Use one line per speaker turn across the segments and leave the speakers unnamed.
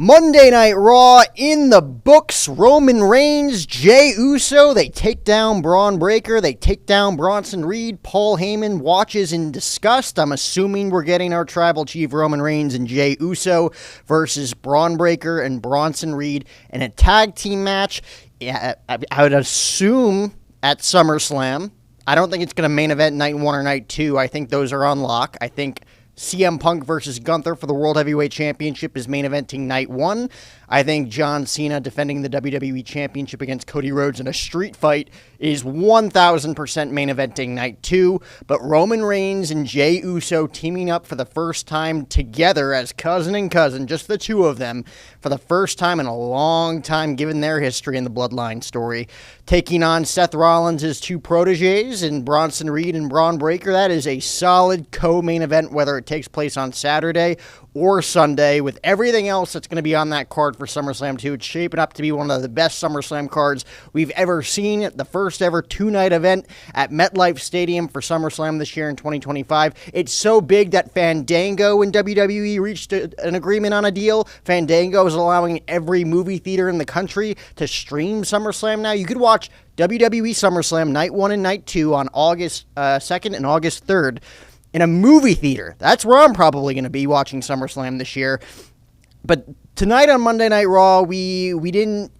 Monday Night Raw in the books. Roman Reigns, Jey Uso, they take down Braun Breaker, they take down Bronson Reed. Paul Heyman watches in disgust. I'm assuming we're getting our Tribal Chief Roman Reigns and Jey Uso versus Braun Breaker and Bronson Reed in a tag team match. Yeah, I would assume at SummerSlam. I don't think it's going to main event night 1 or night 2. I think those are on lock. I think CM Punk versus Gunther for the World Heavyweight Championship is main eventing night 1. I think John Cena defending the WWE Championship against Cody Rhodes in a street fight is 1,000% main eventing night 2. But Roman Reigns and Jey Uso teaming up for the first time together as cousin and cousin, just the two of them, for the first time in a long time given their history in the Bloodline story. Taking on Seth Rollins' two proteges and Bronson Reed and Braun Breaker. That is a solid co-main event, whether it takes place on Saturday or Sunday. With everything else that's going to be on that card for SummerSlam 2, it's shaping up to be one of the best SummerSlam cards we've ever seen. The first ever two-night event at MetLife Stadium for SummerSlam this year in 2025. It's so big that Fandango and WWE reached an agreement on a deal. Fandango is allowing every movie theater in the country to stream SummerSlam now. You could watch WWE SummerSlam Night 1 and Night 2 on August 2nd and August 3rd in a movie theater. That's where I'm probably going to be watching SummerSlam this year. But tonight on Monday Night Raw, we didn't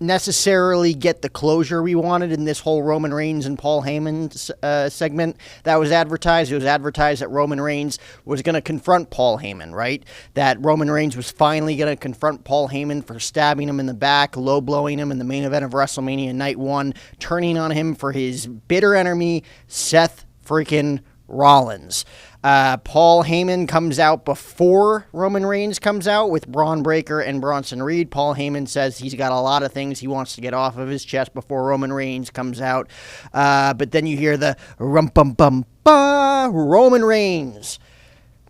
necessarily get the closure we wanted in this whole Roman Reigns and Paul Heyman segment that was advertised. It was advertised that Roman Reigns was going to confront Paul Heyman, right? That Roman Reigns was finally going to confront Paul Heyman for stabbing him in the back, low-blowing him in the main event of WrestleMania Night 1, turning on him for his bitter enemy, Seth freaking Rollins. Paul Heyman comes out before Roman Reigns comes out with Braun Breaker and Bronson Reed. Paul Heyman says he's got a lot of things he wants to get off of his chest before Roman Reigns comes out. But then you hear the rum-bum-bum-ba. Roman Reigns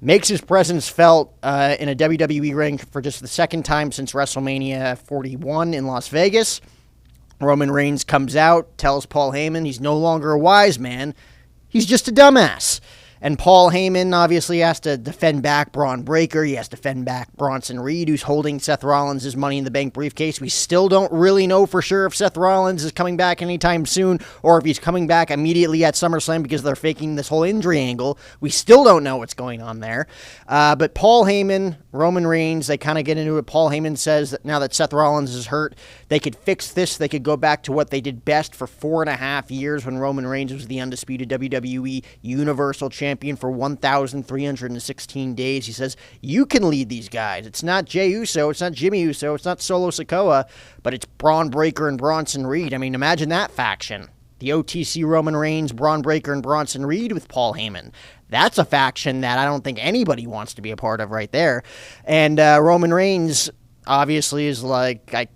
makes his presence felt in a WWE ring for just the second time since WrestleMania 41 in Las Vegas. Roman Reigns comes out, tells Paul Heyman he's no longer a wise man. He's just a dumbass. And Paul Heyman obviously has to defend back Braun Breaker. He has to defend back Bronson Reed, who's holding Seth Rollins' Money in the Bank briefcase. We still don't really know for sure if Seth Rollins is coming back anytime soon or if he's coming back immediately at SummerSlam because they're faking this whole injury angle. We still don't know what's going on there. But Paul Heyman, Roman Reigns, they kind of get into it. Paul Heyman says that now that Seth Rollins is hurt, they could fix this. They could go back to what they did best for 4.5 years when Roman Reigns was the undisputed WWE Universal Champion for 1,316 days. He says, you can lead these guys. It's not Jey Uso, it's not Jimmy Uso, it's not Solo Sikoa, but it's Braun Breaker and Bronson Reed. I mean, imagine that faction. The OTC Roman Reigns, Braun Breaker, and Bronson Reed with Paul Heyman. That's a faction that I don't think anybody wants to be a part of right there. And Roman Reigns obviously is like, I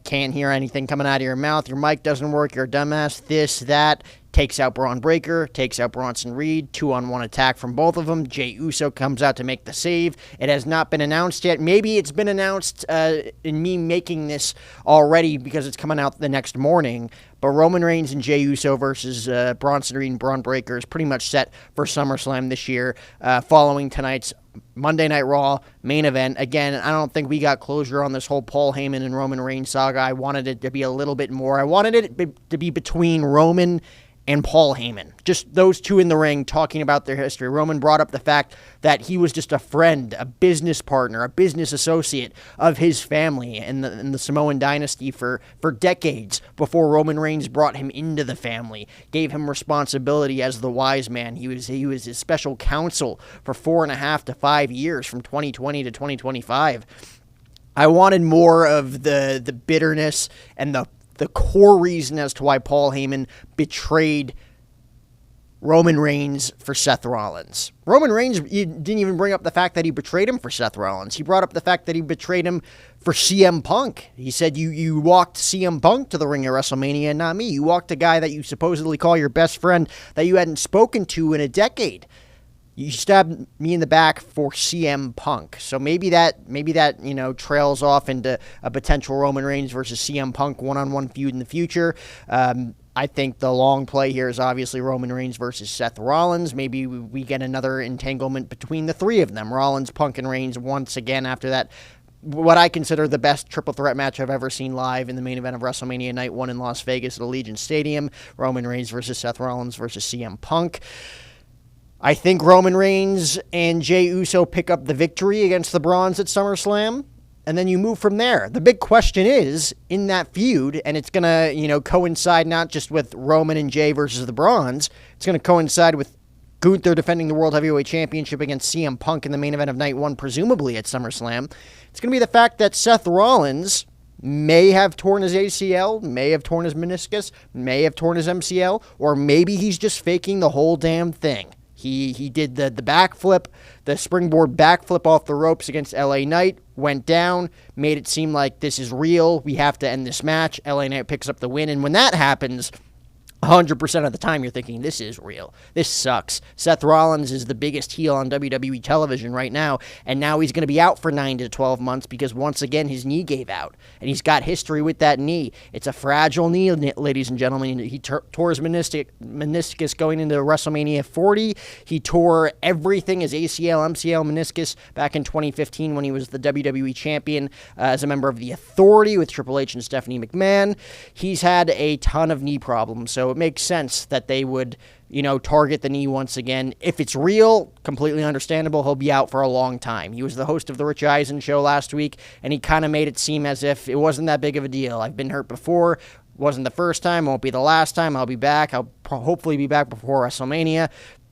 can't hear anything coming out of your mouth. Your mic doesn't work. You're a dumbass. This, that. Takes out Braun Breaker, takes out Bronson Reed, 2-on-1 attack from both of them. Jey Uso comes out to make the save. It has not been announced yet. Maybe it's been announced in me making this already because it's coming out the next morning. But Roman Reigns and Jey Uso versus Bronson Reed and Braun Breaker is pretty much set for SummerSlam this year, following tonight's Monday Night Raw main event. Again, I don't think we got closure on this whole Paul Heyman and Roman Reigns saga. I wanted it to be a little bit more. I wanted it to be between Roman and Paul Heyman. Just those two in the ring talking about their history. Roman brought up the fact that he was just a friend, a business partner, a business associate of his family in the Samoan dynasty for decades before Roman Reigns brought him into the family, gave him responsibility as the wise man. He was his special counsel for 4.5 to 5 years from 2020 to 2025. I wanted more of the bitterness and the core reason as to why Paul Heyman betrayed Roman Reigns for Seth Rollins. Roman Reigns didn't even bring up the fact that he betrayed him for Seth Rollins. He brought up the fact that he betrayed him for CM Punk. He said, you walked CM Punk to the ring at WrestleMania and not me. You walked a guy that you supposedly call your best friend that you hadn't spoken to in a decade. You stabbed me in the back for CM Punk. So maybe that trails off into a potential Roman Reigns versus CM Punk one-on-one feud in the future. I think the long play here is obviously Roman Reigns versus Seth Rollins. Maybe we get another entanglement between the three of them, Rollins, Punk, and Reigns once again after that what I consider the best triple threat match I've ever seen live in the main event of WrestleMania Night 1 in Las Vegas at Allegiant Stadium. Roman Reigns versus Seth Rollins versus CM Punk. I think Roman Reigns and Jey Uso pick up the victory against the Brawns at SummerSlam, and then you move from there. The big question is, in that feud, and it's going to, coincide not just with Roman and Jey versus the Brawns, it's going to coincide with Gunther defending the World Heavyweight Championship against CM Punk in the main event of Night 1, presumably at SummerSlam. It's going to be the fact that Seth Rollins may have torn his ACL, may have torn his meniscus, may have torn his MCL, or maybe he's just faking the whole damn thing. He did the backflip, the springboard backflip off the ropes against LA Knight, went down, made it seem like this is real, we have to end this match. LA Knight picks up the win, and when that happens, 100% of the time you're thinking, this is real. This sucks. Seth Rollins is the biggest heel on WWE television right now, and now he's going to be out for 9 to 12 months because once again his knee gave out, and he's got history with that knee. It's a fragile knee, ladies and gentlemen. He tore his meniscus going into WrestleMania 40. He tore everything, his ACL, MCL, meniscus, back in 2015 when he was the WWE champion as a member of The Authority with Triple H and Stephanie McMahon. He's had a ton of knee problems, so it makes sense that they would, target the knee once again. If it's real, completely understandable. He'll be out for a long time. He was the host of the Rich Eisen show last week, and he kind of made it seem as if it wasn't that big of a deal. I've been hurt before. Wasn't the first time. Won't be the last time. I'll be back. I'll hopefully be back before WrestleMania.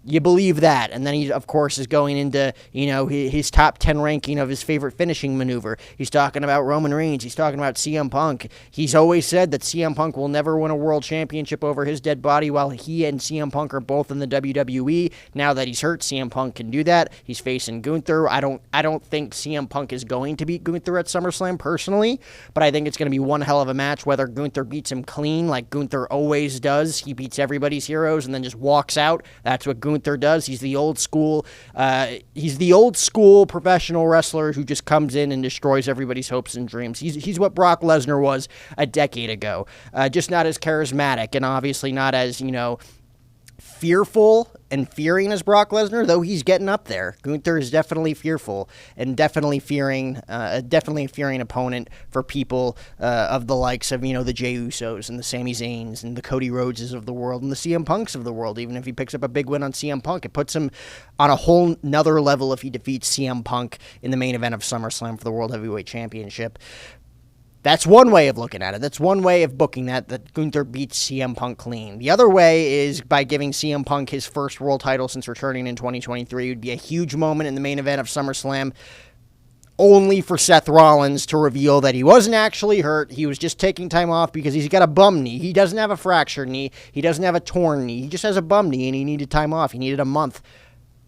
You believe that, and then he, of course, is going into, his top 10 ranking of his favorite finishing maneuver. He's talking about Roman Reigns. He's talking about CM Punk. He's always said that CM Punk will never win a world championship over his dead body while he and CM Punk are both in the WWE. Now that he's hurt, CM Punk can do that. He's facing Gunther. I don't think CM Punk is going to beat Gunther at SummerSlam personally, but I think it's going to be one hell of a match, whether Gunther beats him clean like Gunther always does. He beats everybody's heroes and then just walks out. That's what Gunther does. He's the old school professional wrestler who just comes in and destroys everybody's hopes and dreams. He's what Brock Lesnar was a decade ago. Just not as charismatic and obviously not as, fearful and fearing as Brock Lesnar, though he's getting up there. Gunther is definitely fearful and definitely fearing a fearing opponent for people of the likes of, the Jey Usos and the Sami Zayns and the Cody Rhodeses of the world and the CM Punks of the world. Even if he picks up a big win on CM Punk, it puts him on a whole nother level if he defeats CM Punk in the main event of SummerSlam for the World Heavyweight Championship. That's one way of looking at it. That's one way of booking that Gunther beats CM Punk clean. The other way is by giving CM Punk his first world title since returning in 2023. It would be a huge moment in the main event of SummerSlam, only for Seth Rollins to reveal that he wasn't actually hurt. He was just taking time off because he's got a bum knee. He doesn't have a fractured knee. He doesn't have a torn knee. He just has a bum knee, and he needed time off. He needed a month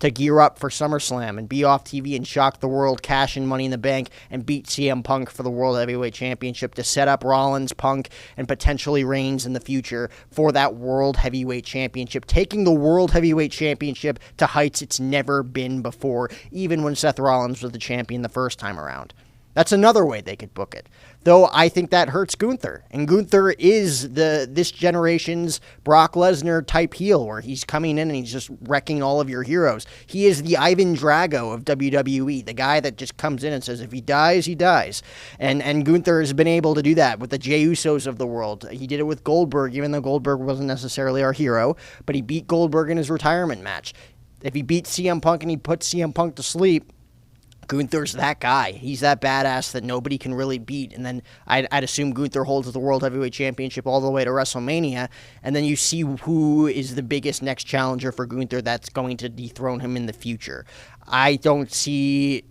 to gear up for SummerSlam and be off TV and shock the world, cash in Money in the Bank, and beat CM Punk for the World Heavyweight Championship to set up Rollins, Punk, and potentially Reigns in the future for that World Heavyweight Championship, taking the World Heavyweight Championship to heights it's never been before, even when Seth Rollins was the champion the first time around. That's another way they could book it. Though I think that hurts Gunther. And Gunther is this generation's Brock Lesnar type heel where he's coming in and he's just wrecking all of your heroes. He is the Ivan Drago of WWE, the guy that just comes in and says if he dies, he dies. And Gunther has been able to do that with the Jey Usos of the world. He did it with Goldberg, even though Goldberg wasn't necessarily our hero, but he beat Goldberg in his retirement match. If he beats CM Punk and he puts CM Punk to sleep, Gunther's that guy. He's that badass that nobody can really beat. And then I'd assume Gunther holds the World Heavyweight Championship all the way to WrestleMania. And then you see who is the biggest next challenger for Gunther that's going to dethrone him in the future. I don't see,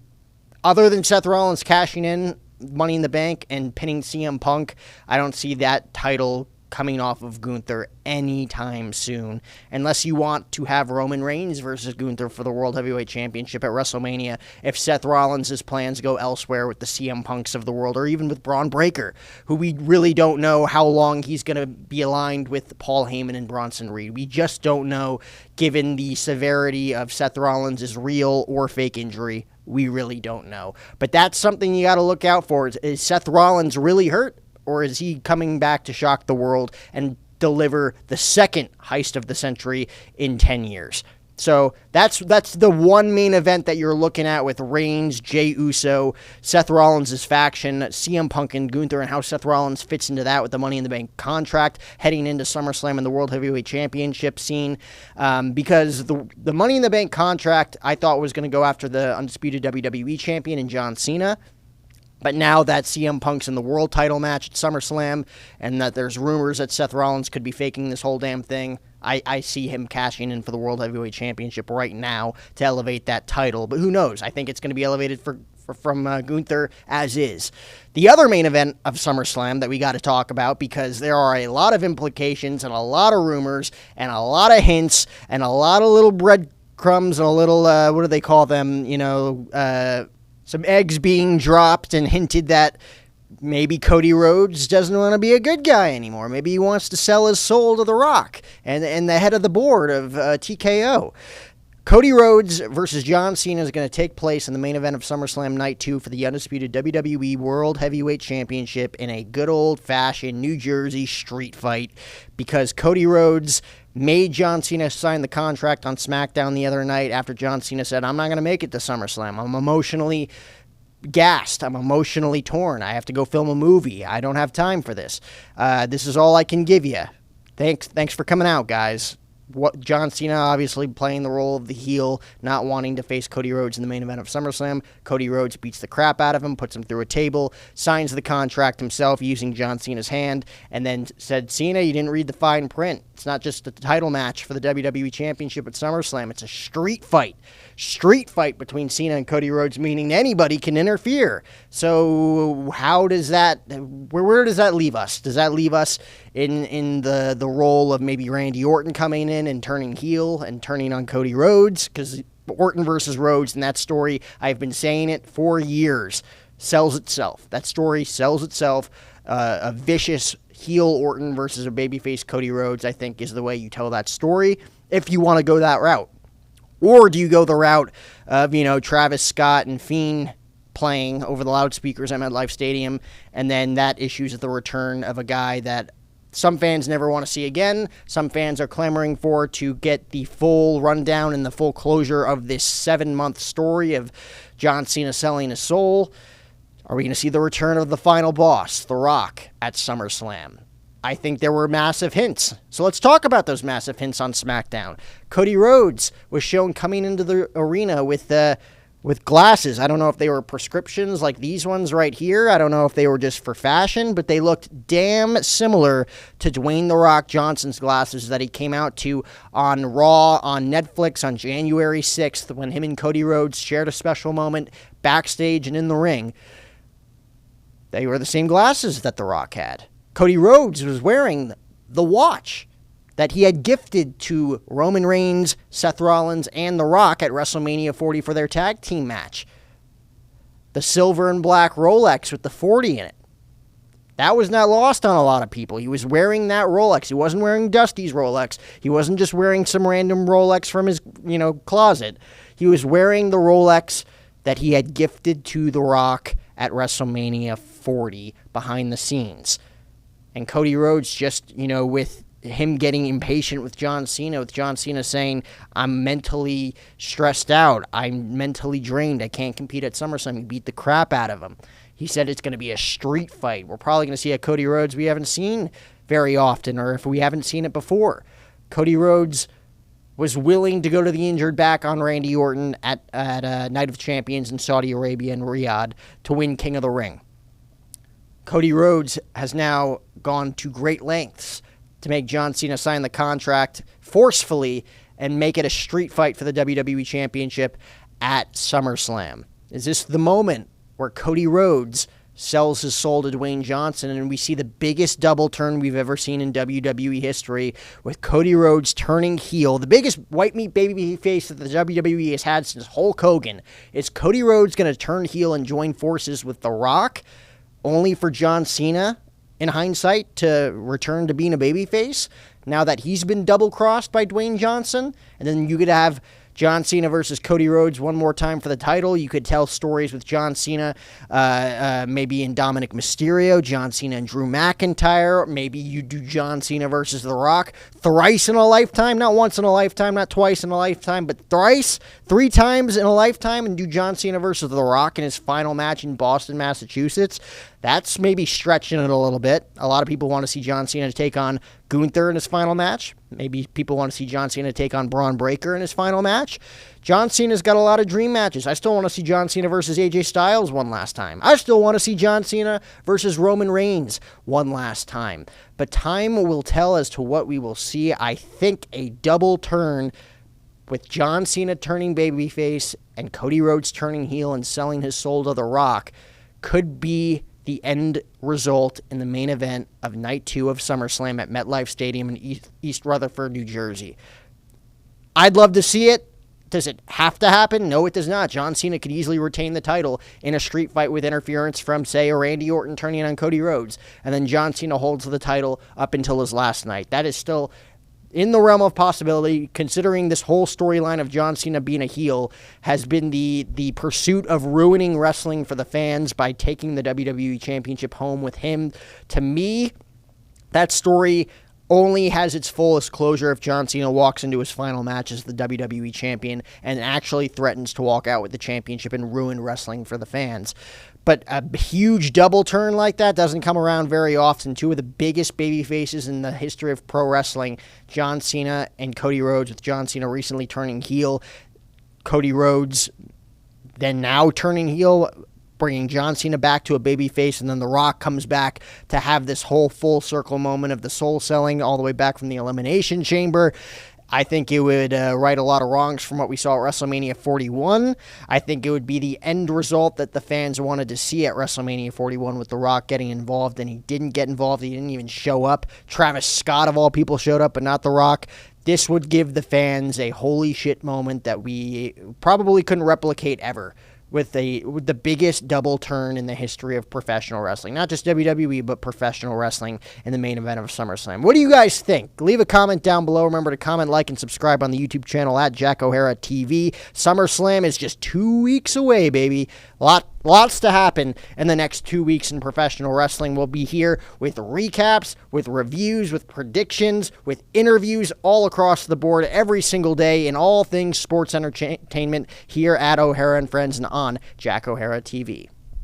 other than Seth Rollins cashing in Money in the Bank and pinning CM Punk, I don't see that title coming off of Gunther anytime soon, unless you want to have Roman Reigns versus Gunther for the World Heavyweight Championship at WrestleMania, if Seth Rollins' plans go elsewhere with the CM Punks of the world, or even with Braun Breaker, who we really don't know how long he's going to be aligned with Paul Heyman and Bronson Reed. We just don't know, given the severity of Seth Rollins' real or fake injury. We really don't know. But that's something you got to look out for. Is Seth Rollins really hurt? Or is he coming back to shock the world and deliver the second heist of the century in 10 years? So that's the one main event that you're looking at with Reigns, Jey Uso, Seth Rollins' faction, CM Punk and Gunther, and how Seth Rollins fits into that with the Money in the Bank contract heading into SummerSlam and the World Heavyweight Championship scene. Because the Money in the Bank contract I thought was going to go after the undisputed WWE champion and John Cena. But now that CM Punk's in the world title match at SummerSlam and that there's rumors that Seth Rollins could be faking this whole damn thing, I see him cashing in for the World Heavyweight Championship right now to elevate that title. But who knows? I think it's going to be elevated from Gunther as is. The other main event of SummerSlam that we got to talk about, because there are a lot of implications and a lot of rumors and a lot of hints and a lot of little breadcrumbs and a little, what do they call them, some eggs being dropped and hinted that maybe Cody Rhodes doesn't want to be a good guy anymore. Maybe he wants to sell his soul to The Rock and the head of the board of TKO. Cody Rhodes versus John Cena is going to take place in the main event of SummerSlam Night 2 for the undisputed WWE World Heavyweight Championship in a good old-fashioned New Jersey street fight, because Cody Rhodes made John Cena sign the contract on SmackDown the other night after John Cena said, "I'm not going to make it to SummerSlam. I'm emotionally gassed. I'm emotionally torn. I have to go film a movie. I don't have time for this. This is all I can give you. Thanks for coming out, guys." John Cena obviously playing the role of the heel, not wanting to face Cody Rhodes in the main event of SummerSlam. Cody Rhodes beats the crap out of him, puts him through a table, signs the contract himself using John Cena's hand, and then said, "Cena, you didn't read the fine print. It's not just a title match for the WWE Championship at SummerSlam. It's a street fight. Street fight between Cena and Cody Rhodes, meaning anybody can interfere." So how does that, where does that leave us? Does that leave us in the role of maybe Randy Orton coming in and turning heel and turning on Cody Rhodes? Because Orton versus Rhodes and that story, I've been saying it for years, sells itself. That story sells itself. A vicious heel Orton versus a babyface Cody Rhodes, I think, is the way you tell that story if you want to go that route. Or do you go the route of, Travis Scott and Fiend playing over the loudspeakers at MetLife Stadium, and then that issues the return of a guy that some fans never want to see again. Some fans are clamoring for to get the full rundown and the full closure of this 7-month story of John Cena selling his soul. Are we going to see the return of the final boss, The Rock, at SummerSlam? I think there were massive hints. So let's talk about those massive hints on SmackDown. Cody Rhodes was shown coming into the arena with glasses. I don't know if they were prescriptions like these ones right here. I don't know if they were just for fashion, but they looked damn similar to Dwayne The Rock Johnson's glasses that he came out to on Raw on Netflix on January 6th when him and Cody Rhodes shared a special moment backstage and in the ring. They were the same glasses that The Rock had. Cody Rhodes was wearing the watch that he had gifted to Roman Reigns, Seth Rollins, and The Rock at WrestleMania 40 for their tag team match. The silver and black Rolex with the 40 in it. That was not lost on a lot of people. He was wearing that Rolex. He wasn't wearing Dusty's Rolex. He wasn't just wearing some random Rolex from his, closet. He was wearing the Rolex that he had gifted to The Rock at WrestleMania 40 behind the scenes. And Cody Rhodes just, with him getting impatient with John Cena saying, "I'm mentally stressed out. I'm mentally drained. I can't compete at SummerSlam." He beat the crap out of him. He said it's going to be a street fight. We're probably going to see a Cody Rhodes we haven't seen very often, or if we haven't seen it before. Cody Rhodes was willing to go to the injured back on Randy Orton at Night of Champions in Saudi Arabia and Riyadh to win King of the Ring. Cody Rhodes has now gone to great lengths to make John Cena sign the contract forcefully and make it a street fight for the WWE Championship at SummerSlam. Is this the moment where Cody Rhodes sells his soul to Dwayne Johnson and we see the biggest double turn we've ever seen in WWE history, with Cody Rhodes turning heel, the biggest white meat baby face that the WWE has had since Hulk Hogan? Is Cody Rhodes going to turn heel and join forces with The Rock, only for John Cena, in hindsight, to return to being a babyface now that he's been double-crossed by Dwayne Johnson? And then you could have John Cena versus Cody Rhodes one more time for the title. You could tell stories with John Cena, maybe in Dominic Mysterio, John Cena and Drew McIntyre. Maybe you do John Cena versus The Rock thrice in a lifetime, not once in a lifetime, not twice in a lifetime, but thrice, 3 times in a lifetime, and do John Cena versus The Rock in his final match in Boston, Massachusetts. That's maybe stretching it a little bit. A lot of people want to see John Cena take on Gunther in his final match. Maybe people want to see John Cena take on Braun Breaker in his final match. John Cena's got a lot of dream matches. I still want to see John Cena versus AJ Styles one last time. I still want to see John Cena versus Roman Reigns one last time. But time will tell as to what we will see. I think a double turn with John Cena turning babyface and Cody Rhodes turning heel and selling his soul to The Rock could be the end result in the main event of Night 2 of SummerSlam at MetLife Stadium in East Rutherford, New Jersey. I'd love to see it. Does it have to happen? No, it does not. John Cena could easily retain the title in a street fight with interference from, say, a Randy Orton turning on Cody Rhodes, and then John Cena holds the title up until his last night. That is still in the realm of possibility, considering this whole storyline of John Cena being a heel has been the pursuit of ruining wrestling for the fans by taking the WWE Championship home with him. To me, that story only has its fullest closure if John Cena walks into his final match as the WWE Champion and actually threatens to walk out with the championship and ruin wrestling for the fans. But a huge double turn like that doesn't come around very often. 2 of the biggest baby faces in the history of pro wrestling, John Cena and Cody Rhodes, with John Cena recently turning heel. Cody Rhodes then now turning heel, bringing John Cena back to a baby face, and then The Rock comes back to have this whole full circle moment of the soul selling all the way back from the Elimination Chamber. I think it would right a lot of wrongs from what we saw at WrestleMania 41. I think it would be the end result that the fans wanted to see at WrestleMania 41 with The Rock getting involved, and he didn't get involved. He didn't even show up. Travis Scott, of all people, showed up, but not The Rock. This would give the fans a holy shit moment that we probably couldn't replicate ever, with the biggest double turn in the history of professional wrestling. Not just WWE, but professional wrestling in the main event of SummerSlam. What do you guys think? Leave a comment down below. Remember to comment, like, and subscribe on the YouTube channel at Jack O'Hara TV. SummerSlam is just 2 weeks away, baby. Lots to happen in the next 2 weeks in professional wrestling. We'll be here with recaps, with reviews, with predictions, with interviews all across the board every single day in all things sports entertainment here at O'Hara and Friends and on Jack O'Hara TV.